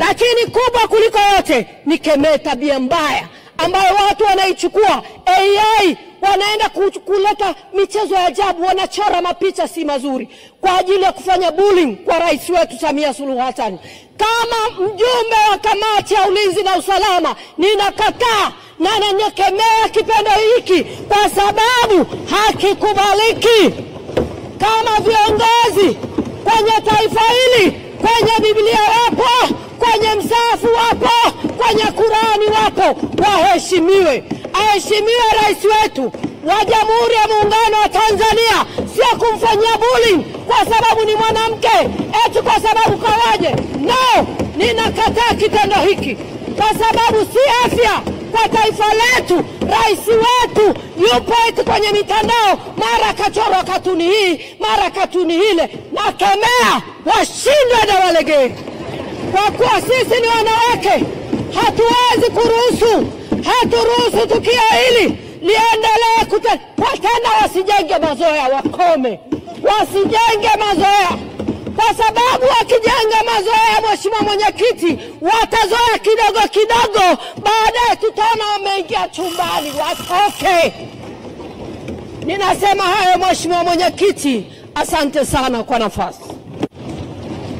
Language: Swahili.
Lakini kubwa kuliko yote ni kemea tabia mbaya ambayo watu wanaichukua AI, wanaenda kuleta michezo ya ajabu, wanachora mapicha si mazuri kwa ajili ya kufanya bullying kwa rais wetu Samia Suluhu Hassan. Kama mjumbe wa kamati ya ulinzi na usalama, ninakataa na nanyekemea kitendo hiki kwa sababu hakikubaliki. Kama viongozi kwenye taifa hili, kwenye Biblia wapo, kwenye msahafu wapo, kwenye Qurani wapo, waheshimiwe. Aheshimiwe rais wetu wa Jamhuri ya Muungano wa Tanzania, sio kumfanyia bullying kwa sababu ni mwanamke, eti kwa sababu kawaje. No, ninakataa kitendo hiki kwa sababu si afya kwa taifa letu. Rais wetu yupo eti kwenye mitandao, mara kachorwa katuni hii, mara katuni hile. Na kemea, washindwe na walegee. Kwa kuwa sisi ni wanawake, hatuwezi haturuhusu tukio hili liendelee tena. Wasijenge mazoea, wakome. Wasijenge mazoea, kwa sababu wakijenga mazoea, Mheshimiwa Mwenyekiti, watazoea kidogo kidogo, baadaye tutaona wameingia chumbani, watoke. Ninasema hayo Mheshimiwa Mwenyekiti, asante sana kwa nafasi.